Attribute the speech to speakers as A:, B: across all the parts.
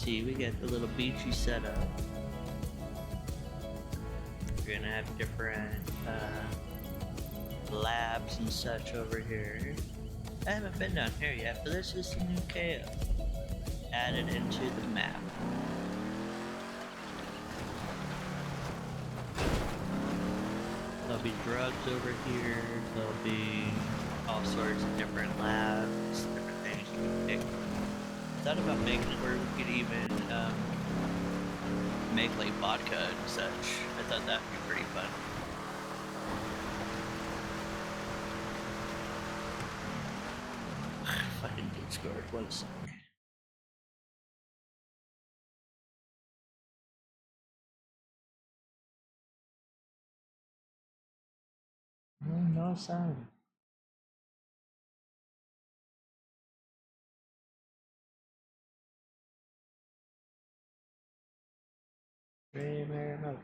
A: see, we got the little beachy setup. We're gonna have different labs and such over here. I haven't been down here yet, but this is the new KO added into the map. There'll be drugs over here, there'll be all sorts of different labs, different things you can pick. I thought about making it where we could even make like vodka and such. I thought that'd be pretty fun. Fucking Discord, one sec. No sound. Very merry mode.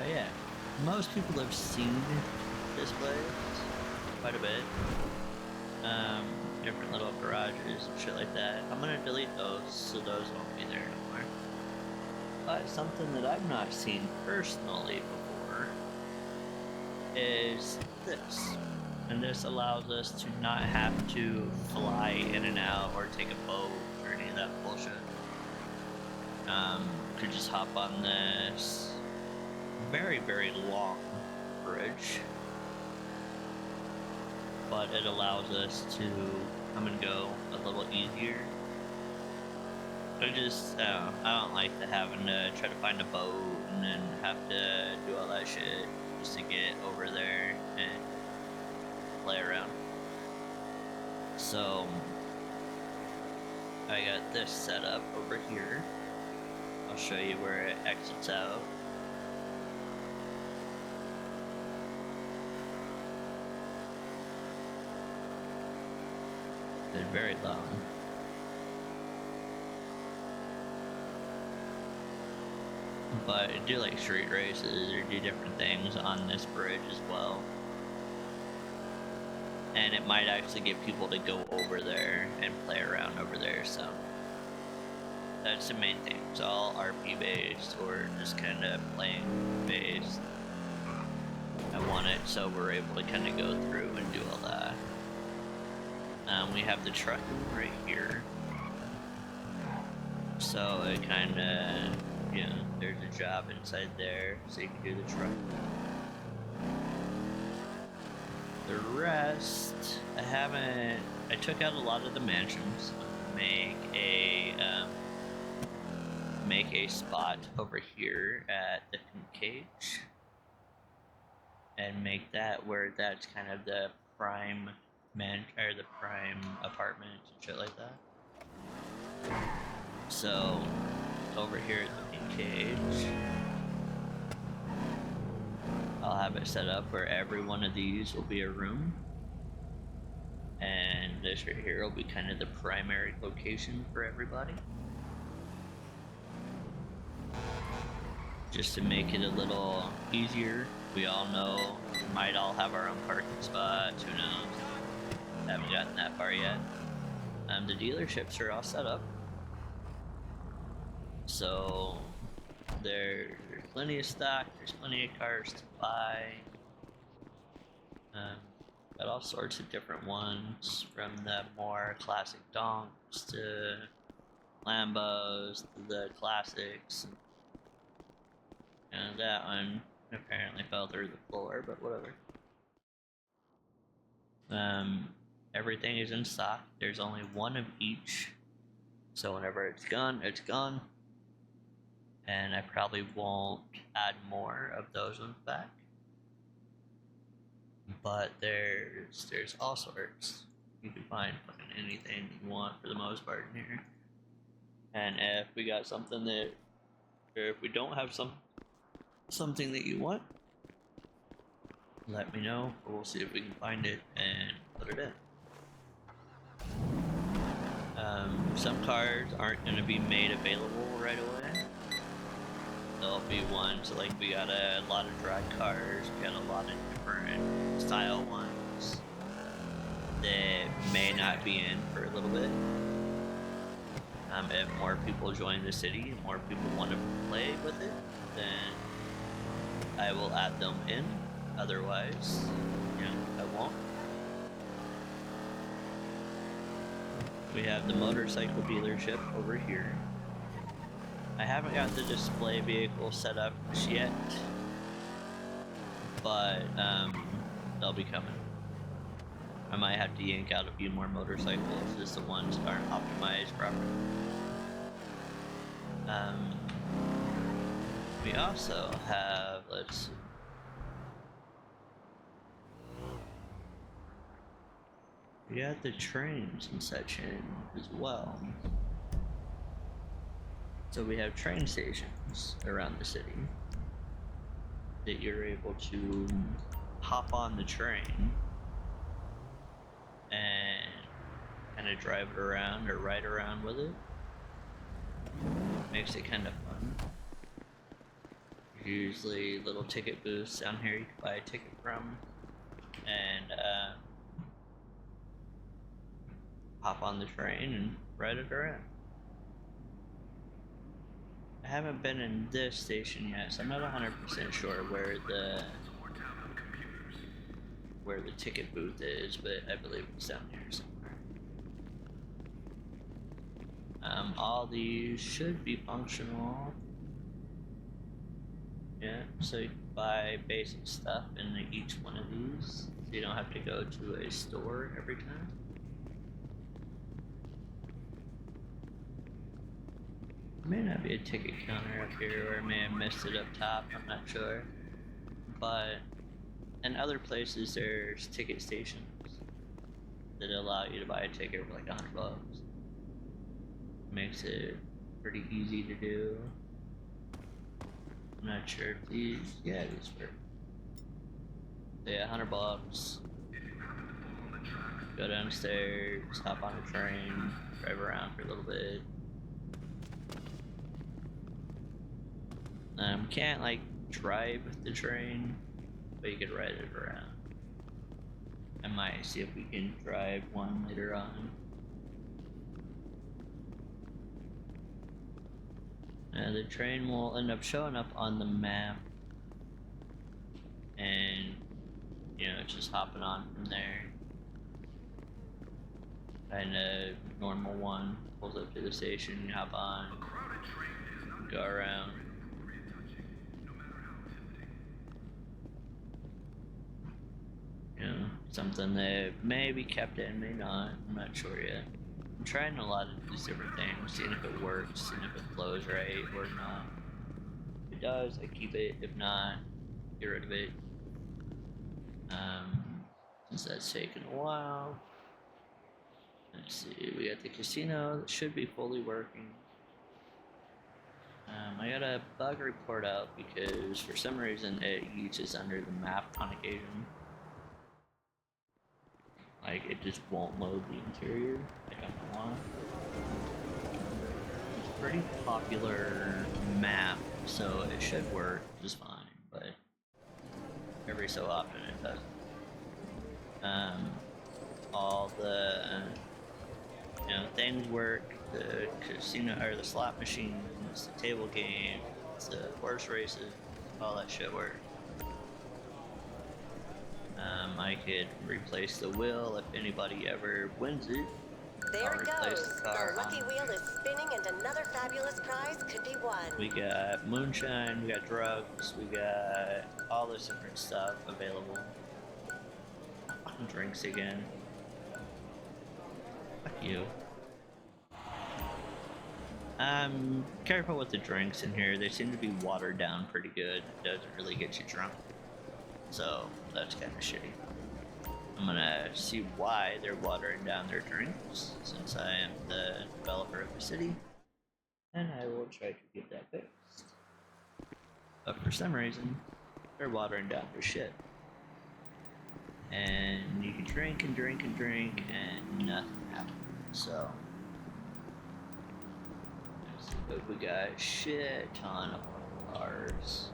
A: Oh yeah, most people have seen this place quite a bit. Different little garages and shit like that. I'm gonna delete those so those won't be there anymore. But something that I've not seen personally before is this. And this allows us to not have to fly in and out or take a boat or any of that bullshit. Could just hop on this very, very long bridge. But it allows us to come and go a little easier. I don't like having to try to find a boat and then have to do all that shit just to get over there and play around. So I got this set up over here. I'll show you where it exits out. They're very long. But do like street races or do different things on this bridge as well. And it might actually get people to go over there and play around over there, so that's the main thing. It's all RP based or just kind of playing based. I want it so we're able to kind of go through and do all that. We have the trucking right here. So it kind of, you know, there's a job inside there, so you can do the truck. The rest, I took out a lot of the mansions to make a spot over here at the cage. And make that where that's kind of the prime the prime apartments and shit like that. So over here at the pink cage, I'll have it set up where every one of these will be a room, and this right here will be kind of the primary location for everybody, just to make it a little easier. We all know we might all have our own parking spots, who knows. Haven't gotten that far yet. The dealerships are all set up, so there's plenty of stock, there's plenty of cars to buy. Got all sorts of different ones, from the more classic donks to Lambos to the classics. And that one apparently fell through the floor, but whatever. Everything is in stock. There's only one of each, so whenever it's gone, it's gone. And I probably won't add more of those ones back. But there's all sorts. You can find fucking anything you want for the most part in here. And if we got something that, or if we don't have something that you want, let me know. We'll see if we can find it and put it in. Some cars aren't going to be made available right away. There'll be ones, like we got a lot of drag cars, we got a lot of different style ones. that may not be in for a little bit. If more people join the city, more people want to play with it, then I will add them in. Otherwise, I won't. We have the motorcycle dealership over here. I haven't got the display vehicle set up yet, but they'll be coming. I might have to yank out a few more motorcycles, just the ones that aren't optimized properly. We also have, let's see. We got the trains and such in as well. So we have train stations around the city that you're able to hop on the train and kind of drive it around or ride around with it. Makes it kind of fun. Usually little ticket booths down here you can buy a ticket from and hop on the train and ride it around. I haven't been in this station yet, so I'm not 100% sure where the ticket booth is, but I believe it's down here somewhere. All these should be functional. Yeah, so you can buy basic stuff in each one of these, so you don't have to go to a store every time. There may not be a ticket counter up here, or I may have missed it up top, I'm not sure. But in other places there's ticket stations that allow you to buy a ticket for like $100. Makes it pretty easy to do. I'm not sure if these work. So yeah, $100. Go downstairs, hop on a train, drive around for a little bit. Can't like drive the train, but you could ride it around. I might see if we can drive one later on. The train will end up showing up on the map, and it's just hopping on from there. And a normal one pulls up to the station, you hop on, go around. Something that may be kept in, may not. I'm not sure yet. I'm trying a lot of these different things, seeing if it works, seeing if it flows right or not. If it does, I keep it. If not, get rid of it. Since that's taken a while. Let's see, we got the casino that should be fully working. I got a bug report out because for some reason it uses under the map on occasion. Like, it just won't load the interior. I don't know why. It's a pretty popular map, so it should work just fine, but every so often it doesn't. All the things work. The casino or the slot machines, the table games, the horse races, all that shit works. I could replace the wheel if anybody ever wins it.
B: There it goes. The lucky wheel is spinning and another fabulous prize could be won.
A: We got moonshine, we got drugs, we got all this different stuff available. Fucking drinks again. Fuck you. Careful with the drinks in here. They seem to be watered down pretty good. It doesn't really get you drunk. So that's kind of shitty. I'm gonna see why they're watering down their drinks, since I am the developer of the city, and I will try to get that fixed. But for some reason, they're watering down their shit. And you can drink and drink and drink, and nothing happens. So, we got a shit ton of cars.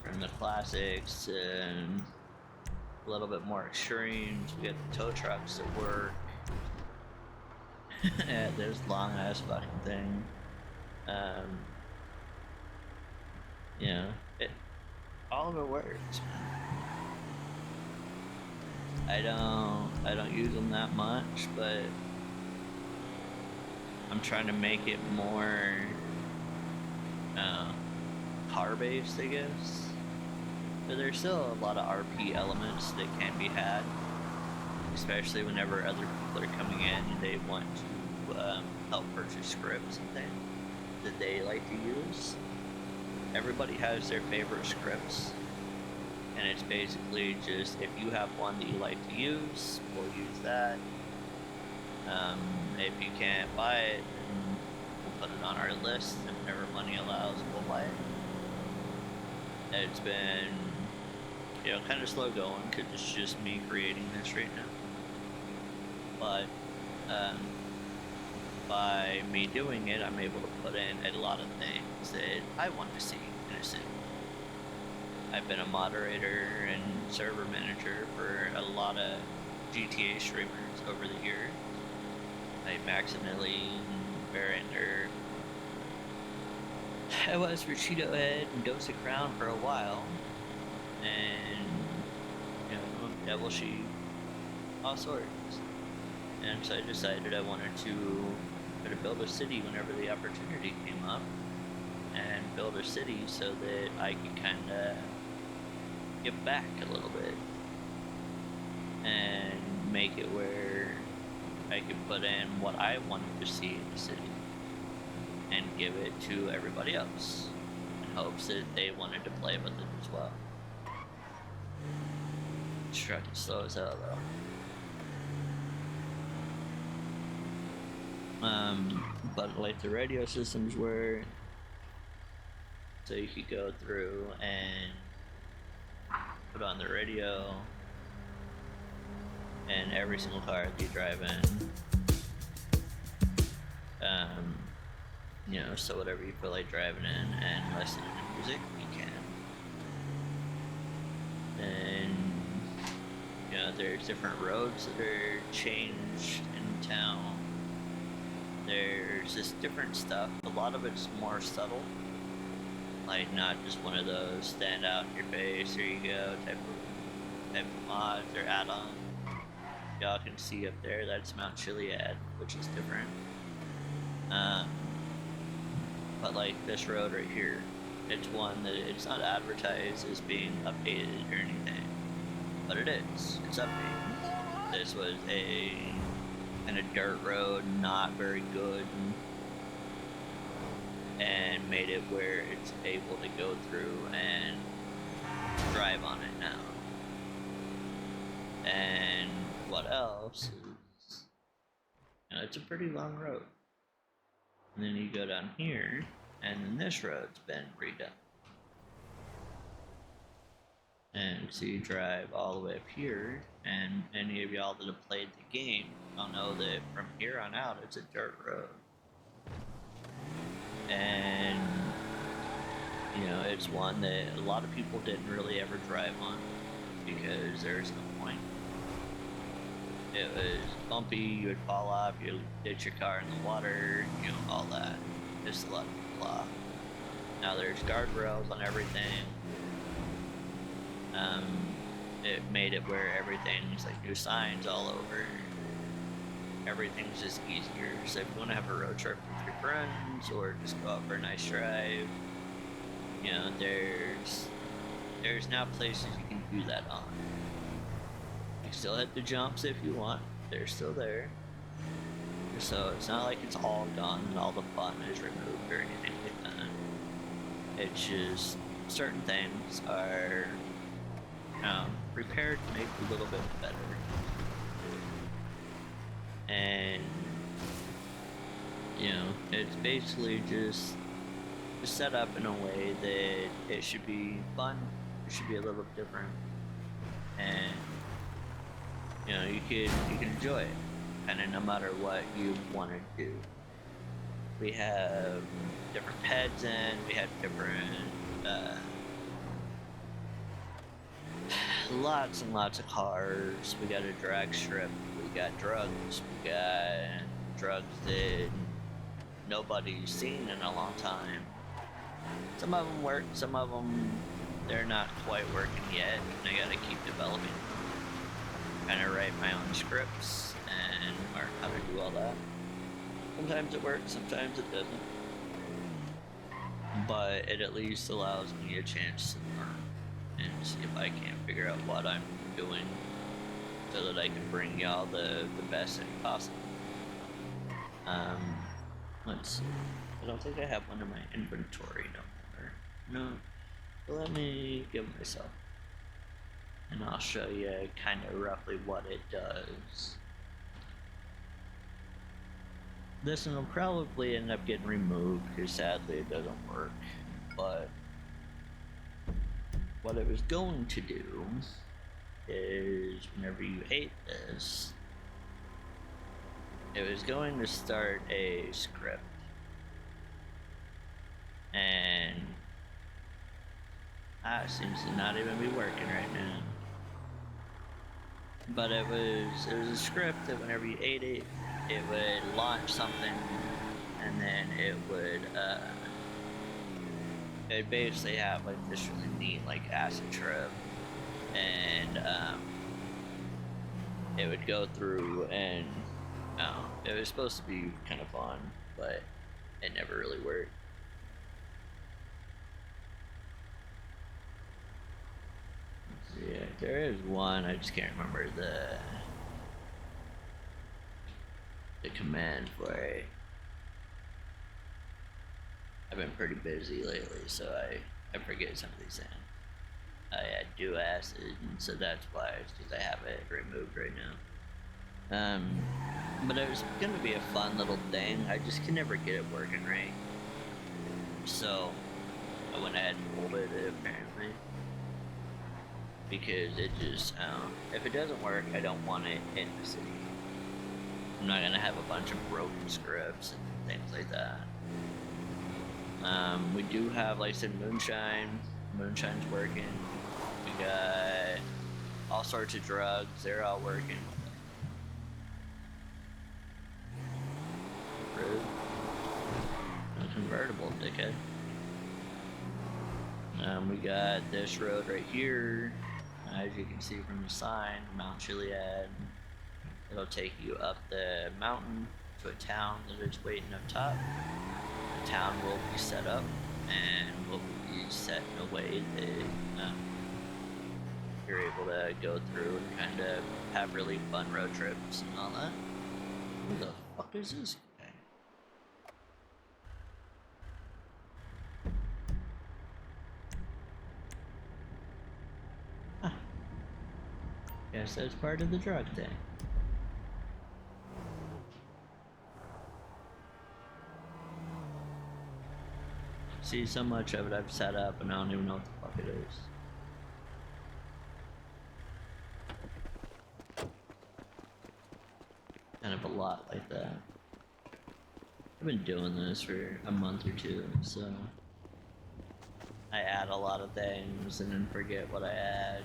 A: From the classics to a little bit more extremes. We got the tow trucks that work. Yeah, there's long ass fucking thing. You know, all of it works, man. I don't use them that much, but I'm trying to make it more car based, I guess. But there's still a lot of RP elements that can be had, especially whenever other people are coming in and they want to help purchase scripts and things that they like to use. Everybody has their favorite scripts, and it's basically just if you have one that you like to use, we'll use that. If you can't buy it, then we'll put it on our list, and whenever money allows, we'll buy it. It's been, you know, kind of slow going because it's just me creating this right now. But by me doing it, I'm able to put in a lot of things that I want to see in a city. I've been a moderator and server manager for a lot of GTA streamers over the years. Like Maximilian, Barrender. I was for Cheeto Head and Ghost of Crown for a while. And, you know, Devil Sheep, all sorts. And so I decided I wanted to build a city whenever the opportunity came up, and build a city so that I could kind of give back a little bit and make it where I could put in what I wanted to see in the city and give it to everybody else in hopes that they wanted to play with it as well. This truck is slow as hell though. But like the radio systems were, so you could go through and put on the radio, and every single car that you drive in, you know, so whatever you feel like driving in and listening to music, you can. And you know, there's different roads that are changed in town. There's just different stuff. A lot of it's more subtle, like not just one of those stand out in your face, here you go type of mods or add-on. Y'all can see up there, that's Mount Chiliad, which is different. But like this road right here, it's one that it's not advertised as being updated or anything, but it is. It's updated. This was a kind of dirt road, not very good, and made it where it's able to go through and drive on it now. And what else is, you know, it's a pretty long road. And then you go down here, and then this road's been redone. And so you drive all the way up here, and any of y'all that have played the game, y'all know that from here on out, it's a dirt road. And, you know, it's one that a lot of people didn't really ever drive on, because there's no point. It was bumpy, you would fall off, you'd ditch your car in the water, you know, all that. Just a lot of people off. Now there's guardrails on everything. It made it where everything's like new signs all over. Everything's just easier. So if you want to have a road trip with your friends or just go out for a nice drive, you know, there's now places you can do that on. You still hit the jumps if you want. They're still there. So it's not like it's all gone and all the fun is removed or anything like that. It's just certain things are prepared to make a little bit better. And, you know, it's basically just set up in a way that it should be fun, it should be a little different, and, you know, you can enjoy it, kind of no matter what you want to do. We have different heads in, we have different, lots and lots of cars. We got a drag strip. We got drugs. We got drugs that nobody's seen in a long time. Some of them work. Some of them, they're not quite working yet. I gotta keep developing. Kind of write my own scripts and learn how to do all that. Sometimes it works. Sometimes it doesn't. But it at least allows me a chance to learn and see if I can figure out what I'm doing so that I can bring y'all the best thing possible. Let's see. I don't think I have one in my inventory no more. No. So let me give myself. And I'll show you kind of roughly what it does. This one will probably end up getting removed because sadly it doesn't work. But what it was going to do is whenever you ate this, it was going to start a script. And that seems to not even be working right now. But it was a script that whenever you ate it, it would launch something, and then it would basically have like this really neat like acid trip, and it would go through and it was supposed to be kind of fun, but it never really worked. Yeah, there is one, I just can't remember the command for it. I've been pretty busy lately, so I forget some of these things. I had do acid, and so that's why it's just I have it removed right now. But it was gonna be a fun little thing. I just can never get it working right. So I went ahead and pulled it apparently. Because it just, if it doesn't work, I don't want it in the city. I'm not gonna have a bunch of broken scripts and things like that. We do have, like I said, moonshine. Moonshine's working. We got all sorts of drugs. They're all working. Rude. A convertible, dickhead. We got this road right here. As you can see from the sign, Mount Chiliad. It'll take you up the mountain to a town that is waiting up top. The town will be set up and will be set in a way that you're able to go through and kind of have really fun road trips and all that. Who the fuck is this guy? Huh. Guess that's part of the drug thing. See, so much of it I've set up and I don't even know what the fuck it is. Kind of a lot like that. I've been doing this for a month or two, so I add a lot of things and then forget what I add.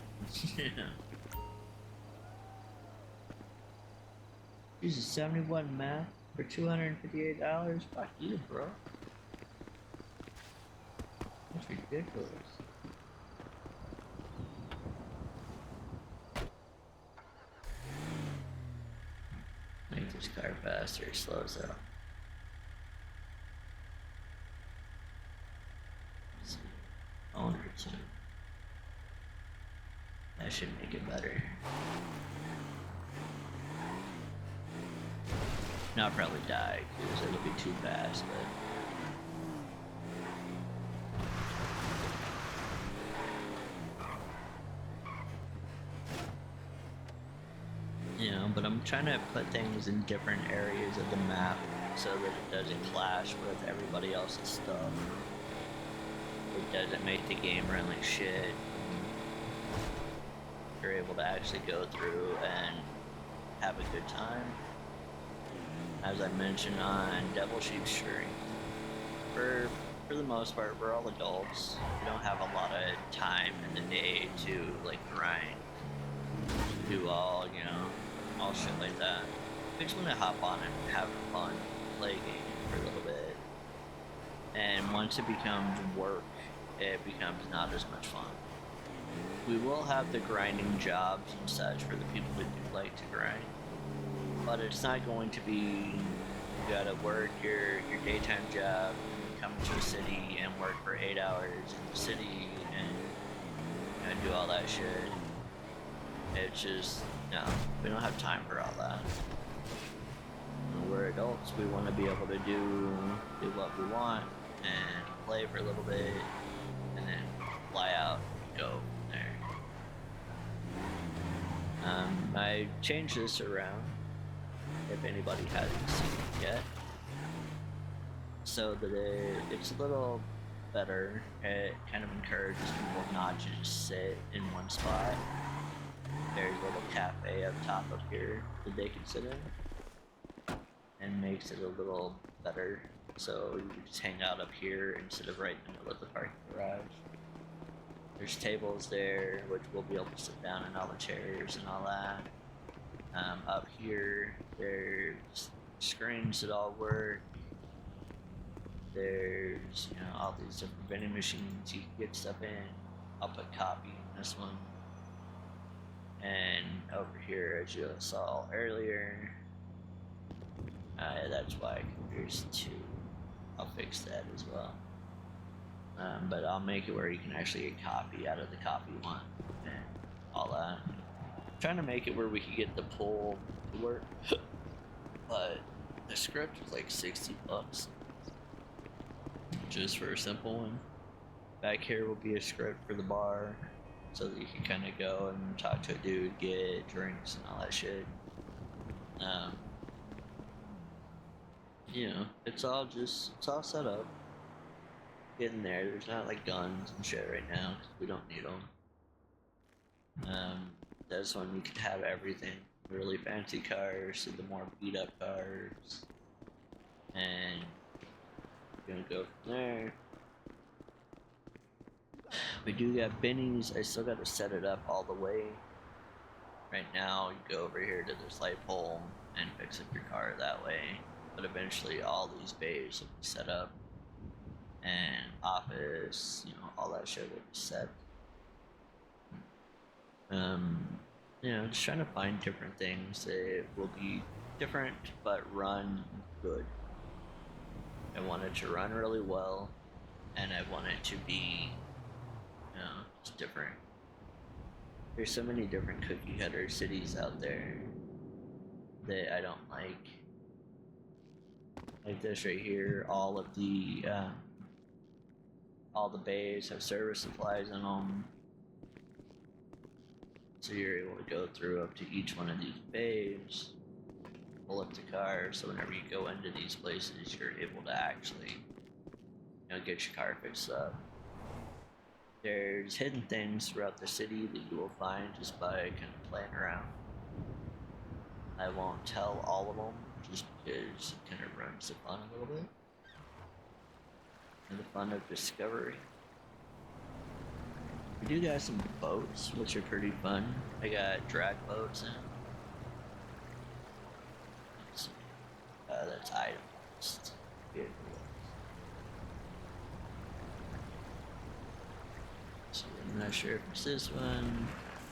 A: Jesus, 71 math for $258? Fuck you, bro. That's ridiculous. Make this car faster, it slows up. Let's see. Owner 2. That should make it better. Now I'll probably die because it'll be too fast, but but I'm trying to put things in different areas of the map so that it doesn't clash with everybody else's stuff. It doesn't make the game run like shit. You're able to actually go through and have a good time. As I mentioned on Devil Sheep Stream, for the most part, we're all adults. We don't have a lot of time in the day to like grind. do all, you know, all shit like that. We just want to hop on and have fun, play a game for a little bit. And once it becomes work, it becomes not as much fun. We will have the grinding jobs and such for the people that do like to grind, but it's not going to be you gotta work your daytime job, come to a city and work for 8 hours in the city and do all that shit. It's just, no, we don't have time for all that. When we're adults, we want to be able to do what we want and play for a little bit and then fly out and go from there. I changed this around, if anybody hasn't seen it yet, so that it's a little better. It kind of encourages people not to just sit in one spot. There's a little cafe up top up here that they can sit in, and makes it a little better. So you can just hang out up here instead of right in the middle of the parking garage. There's tables there, which we'll be able to sit down in all the chairs and all that. Up here, there's screens that all work. There's, you know, all these different vending machines you can get stuff in. I'll put copy in this one. And over here, as you saw earlier, that's why there's 2. I'll fix that as well. But I'll make it where you can actually get copy out of the copy one and all that. I'm trying to make it where we can get the pull to work, but the script was like $60 just for a simple one. Back here will be a script for the bar, so that you can kind of go and talk to a dude, get drinks and all that shit. You know, it's all set up. Getting there. There's not like guns and shit right now, because we don't need them. This one you could have everything. Really fancy cars to the more beat up cars. And we're gonna go from there. We do got bennies. I still gotta set it up all the way. Right now, you go over here to this light pole and fix up your car that way. But eventually, all these bays will be set up, and office, you know, all that shit will be set. You know, just trying to find different things that will be different but run good. I want it to run really well, and I want it to be, you know, just different. There's so many different cookie cutter cities out there that I don't like. Like this right here, all the bays have service supplies in them. So you're able to go through up to each one of these bays, pull up the car, so whenever you go into these places, you're able to actually, you know, get your car fixed up. There's hidden things throughout the city that you will find just by kind of playing around. I won't tell all of them, just because it kind of ruins the fun a little bit. And the fun of discovery. We do got some boats, which are pretty fun. I got drag boats in. That's items. So I'm not sure if it's this one.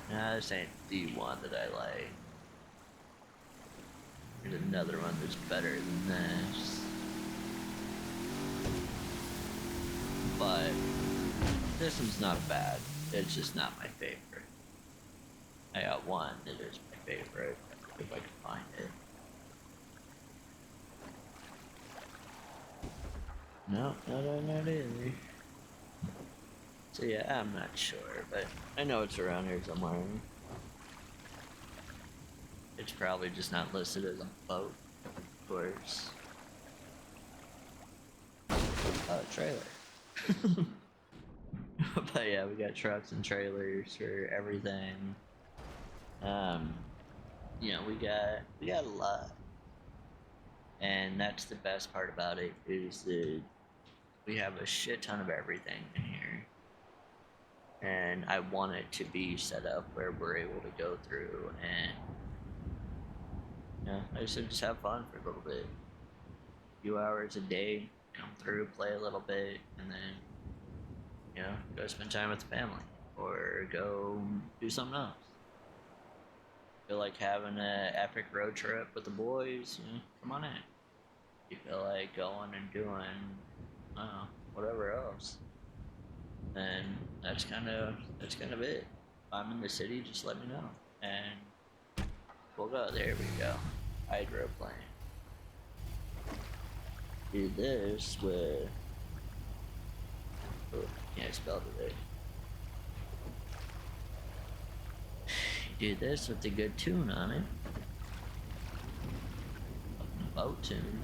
A: Nah, this ain't the one that I like. There's another one that's better than this. But this one's not bad. It's just not my favorite. I got one that is my favorite, if I can find it. No, not either. So yeah, I'm not sure, but I know it's around here somewhere. It's probably just not listed as a boat, of course. Trailer. But yeah, we got trucks and trailers for everything. You know, we got a lot. And that's the best part about it, is that we have a shit ton of everything in here. and I want it to be set up where we're able to go through and I just have fun for a little bit, a few hours a day, come through, play a little bit, and then go spend time with the family or go do something else. Feel like having an epic road trip with the boys, come on in. You feel like going and doing, whatever else, then that's kind of it. If I'm in the city, just let me know, and we'll go. There we go. Hydroplane. Do this with. Oh, can't spell today. Do this with a good tune on it. Boat tune.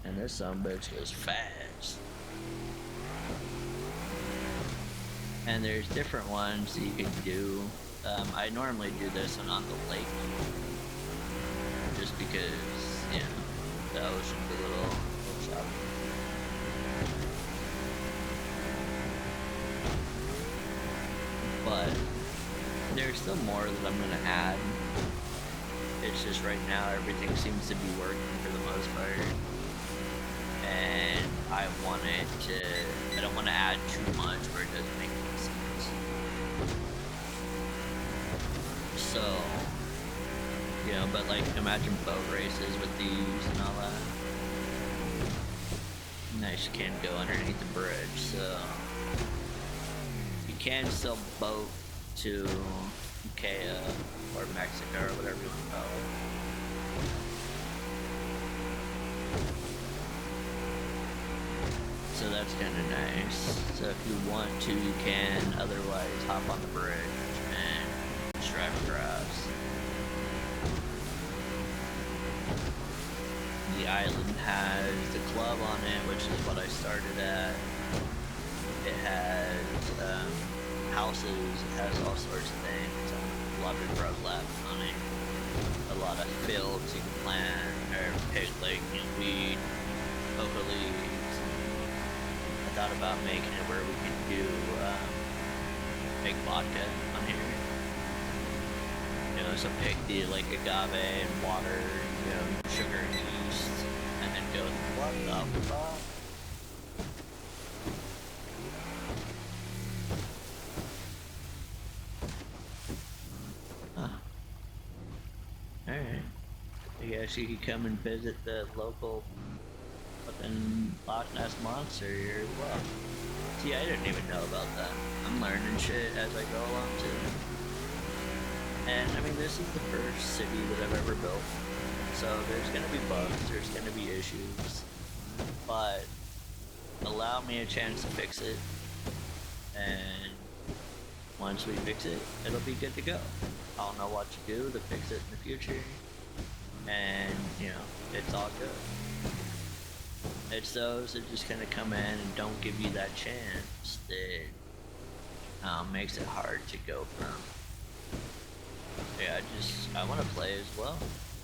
A: And this bitch goes fast. And there's different ones that you can do. I normally do this one on the lake. Just because, the ocean's a little choppy. But there's still more that I'm gonna add. It's just right now everything seems to be working for the most part. And I don't want to add too much where it doesn't make any sense. So, but like imagine boat races with these and all that. Nice, you can't go underneath the bridge, so you can still boat to Ikea or Mexico or whatever you want to call it. So that's kind of nice. So if you want to, you can. Otherwise, hop on the bridge and just drive across. The island has the club on it, which is what I started at. It has houses. It has all sorts of things. A lot of road left on it. A lot of fields you can plant or pick, like weed, coca leaves. Thought about making it where we could do make vodka on here. So pick the like agave and water, sugar and yeast, and then go with the alcohol. Alright. I guess you could come and visit the local fucking Loch Ness Monster here as well. See, I didn't even know about that. I'm learning shit as I go along too. And I mean, this is the first city that I've ever built. So there's gonna be bugs, there's gonna be issues. But allow me a chance to fix it. And once we fix it, it'll be good to go. I'll know what to do to fix it in the future. And, it's all good. It's those that just kind of come in and don't give you that chance that makes it hard to go from. Yeah, I want to play as well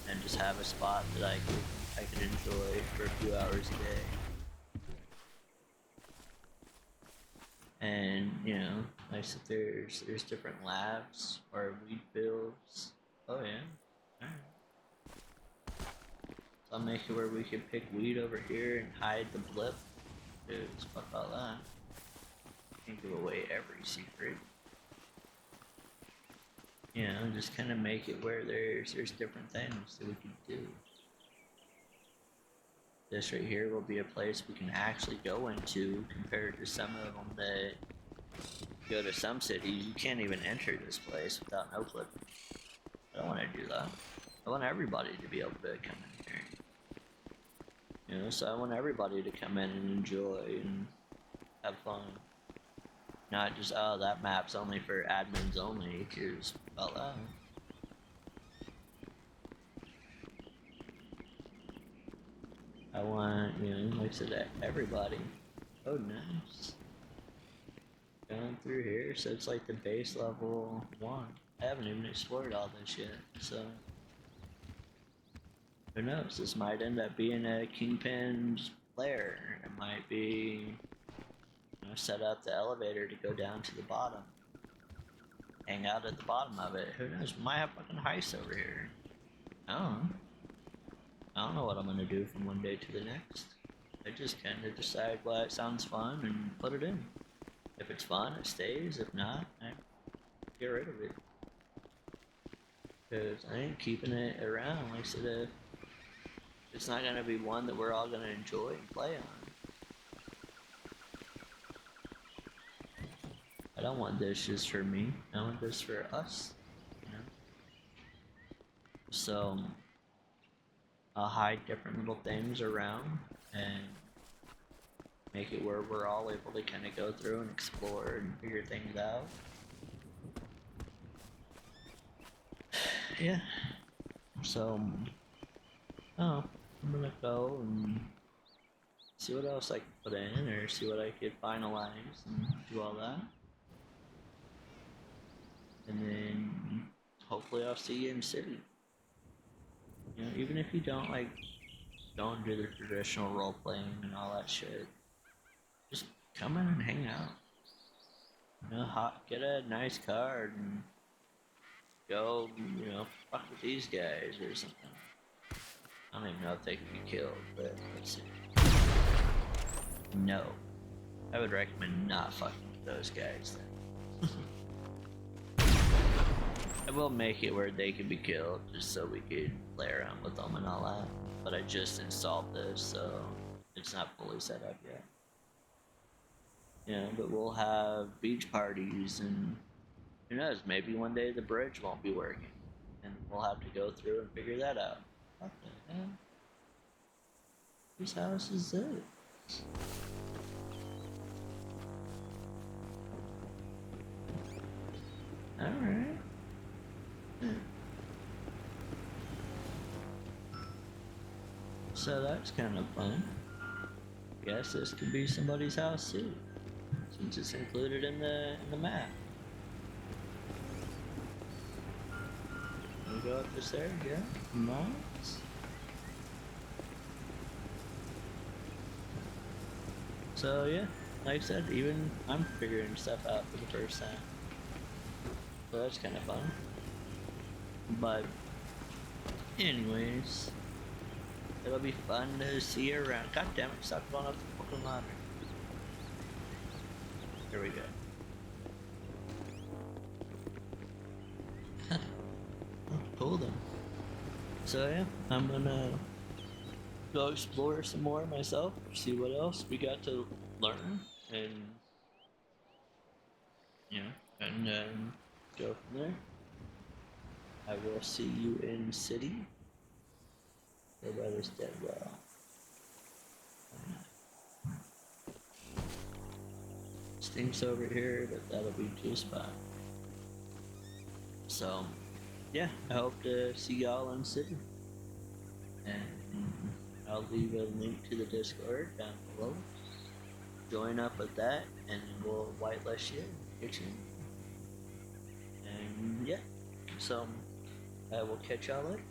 A: and just have a spot that I could enjoy for a few hours a day. And like if there's different labs or weed fields. Oh yeah. Alright. I'll make it where we can pick weed over here and hide the blip. Dude, fuck all that. Can't give away every secret. Just kind of make it where there's different things that we can do. This right here will be a place we can actually go into compared to some of them that go to some cities. You can't even enter this place without no clip. I don't want to do that. I want everybody to be able to come in here. So I want everybody to come in and enjoy and have fun. Not just, oh, that map's only for admins only. Here's about that. I want, like I said, everybody. Oh, nice. Going through here, so it's like the base level 1. I haven't even explored all this yet, so who knows? This might end up being a Kingpin's lair. It might be, set up the elevator to go down to the bottom. Hang out at the bottom of it. Who knows? We might have fucking heist over here. I don't know. I don't know what I'm gonna do from one day to the next. I just kind of decide what sounds fun and put it in. If it's fun, it stays. If not, I get rid of it. Because I ain't keeping it around. Like I said, it's not gonna be one that we're all gonna enjoy and play on. I don't want this just for me. I want this for us. You know? So I'll hide different little things around and make it where we're all able to kind of go through and explore and figure things out. Yeah. So, I'm gonna go and see what else I can put in, or see what I could finalize and do all that. And then hopefully I'll see you in the city. You know, even if you don't don't do the traditional role playing and all that shit, just come in and hang out. You know, get a nice card and go, fuck with these guys or something. I don't even know if they can be killed, but let's see. No. I would recommend not fucking with those guys then. I will make it where they can be killed, just so we could play around with them and all that. But I just installed this, so it's not fully set up yet. Yeah, but we'll have beach parties, and who knows, maybe one day the bridge won't be working. And we'll have to go through and figure that out. What the hell? Whose house is this? Alright. So that's kind of fun. Guess this could be somebody's house too, since it's included in the map. We go up this there, yeah. Nice. So yeah, like I said, even I'm figuring stuff out for the first time. So that's kind of fun. But anyways, it'll be fun to see you around. God damn it, stop blowing up the fucking ladder. Here we go. Cool then. So yeah, I'm gonna go explore some more myself, see what else we got to learn, and go from there. I will see you in the city. The weather's dead well. Stinks over here, but that'll be just fine. So, yeah, I hope to see y'all in the city. And I'll leave a link to the Discord down below. Join up with that, and we'll whitelist you and get you in. And yeah, so I will catch y'all later.